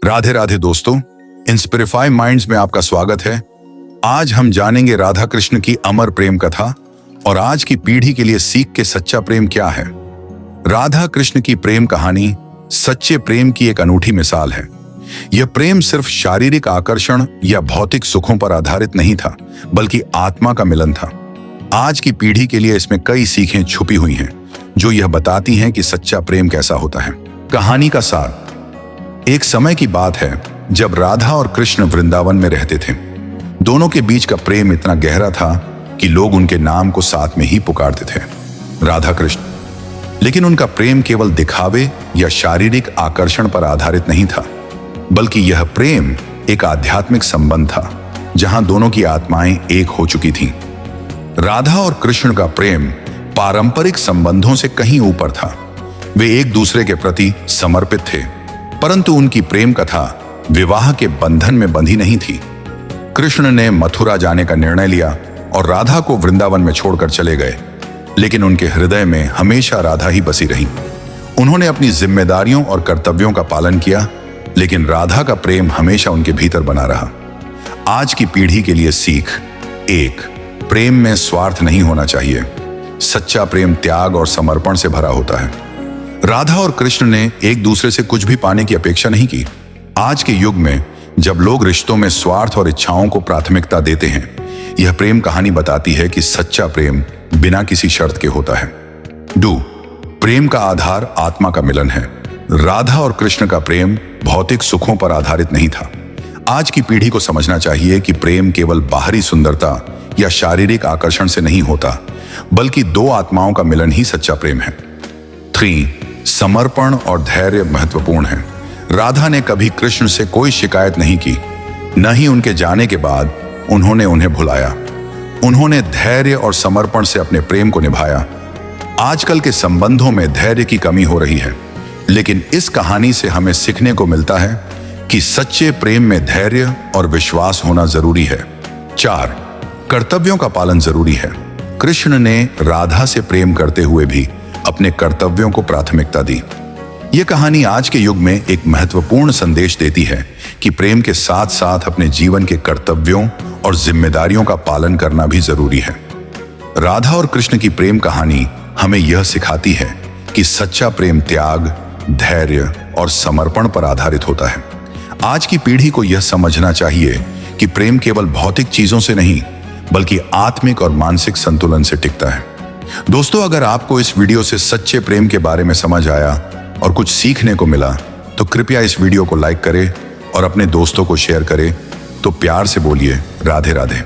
राधे राधे दोस्तों, इंस्पिरिफाई माइंड्स में आपका स्वागत है। आज हम जानेंगे राधा कृष्ण की अमर प्रेम कथा और आज की पीढ़ी के लिए सीख के सच्चा प्रेम क्या है। राधा कृष्ण की प्रेम कहानी सच्चे प्रेम की एक अनूठी मिसाल है। यह प्रेम सिर्फ शारीरिक आकर्षण या भौतिक सुखों पर आधारित नहीं था, बल्कि आत्मा का मिलन था। आज की पीढ़ी के लिए इसमें कई सीखें छुपी हुई हैं, जो यह बताती हैं कि सच्चा प्रेम कैसा होता है। कहानी का सार। एक समय की बात है जब राधा और कृष्ण वृंदावन में रहते थे। दोनों के बीच का प्रेम इतना गहरा था कि लोग उनके नाम को साथ में ही पुकारते थे, राधा कृष्ण। लेकिन उनका प्रेम केवल दिखावे या शारीरिक आकर्षण पर आधारित नहीं था, बल्कि यह प्रेम एक आध्यात्मिक संबंध था, जहां दोनों की आत्माएं एक हो चुकी थीं। राधा और कृष्ण का प्रेम पारंपरिक संबंधों से कहीं ऊपर था। वे एक दूसरे के प्रति समर्पित थे, परंतु उनकी प्रेम कथा विवाह के बंधन में बंधी नहीं थी। कृष्ण ने मथुरा जाने का निर्णय लिया और राधा को वृंदावन में छोड़कर चले गए, लेकिन उनके हृदय में हमेशा राधा ही बसी रही। उन्होंने अपनी जिम्मेदारियों और कर्तव्यों का पालन किया, लेकिन राधा का प्रेम हमेशा उनके भीतर बना रहा। आज की पीढ़ी के लिए सीख। 1. प्रेम में स्वार्थ नहीं होना चाहिए। सच्चा प्रेम त्याग और समर्पण से भरा होता है। राधा और कृष्ण ने एक दूसरे से कुछ भी पाने की अपेक्षा नहीं की। आज के युग में जब लोग रिश्तों में स्वार्थ और इच्छाओं को प्राथमिकता देते हैं, यह प्रेम कहानी बताती है कि सच्चा प्रेम बिना किसी शर्त के होता है। 2. प्रेम का आधार आत्मा का मिलन है। राधा और कृष्ण का प्रेम भौतिक सुखों पर आधारित नहीं था। आज की पीढ़ी को समझना चाहिए कि प्रेम केवल बाहरी सुंदरता या शारीरिक आकर्षण से नहीं होता, बल्कि दो आत्माओं का मिलन ही सच्चा प्रेम है। 3. समर्पण और धैर्य महत्वपूर्ण है। राधा ने कभी कृष्ण से कोई शिकायत नहीं की, न ही उनके जाने के बाद उन्होंने उन्हें भुलाया। उन्होंने धैर्य और समर्पण से अपने प्रेम को निभाया। आजकल के संबंधों में धैर्य की कमी हो रही है, लेकिन इस कहानी से हमें सीखने को मिलता है कि सच्चे प्रेम में धैर्य और विश्वास होना जरूरी है। 4. कर्तव्यों का पालन जरूरी है। कृष्ण ने राधा से प्रेम करते हुए भी अपने कर्तव्यों को प्राथमिकता दी। यह कहानी आज के युग में एक महत्वपूर्ण संदेश देती है कि प्रेम के साथ साथ अपने जीवन के कर्तव्यों और जिम्मेदारियों का पालन करना भी जरूरी है। राधा और कृष्ण की प्रेम कहानी हमें यह सिखाती है कि सच्चा प्रेम त्याग, धैर्य और समर्पण पर आधारित होता है। आज की पीढ़ी को यह समझना चाहिए कि प्रेम केवल भौतिक चीजों से नहीं, बल्कि आत्मिक और मानसिक संतुलन से टिकता है। दोस्तों, अगर आपको इस वीडियो से सच्चे प्रेम के बारे में समझ आया और कुछ सीखने को मिला, तो कृपया इस वीडियो को लाइक करें और अपने दोस्तों को शेयर करें। तो प्यार से बोलिए राधे राधे।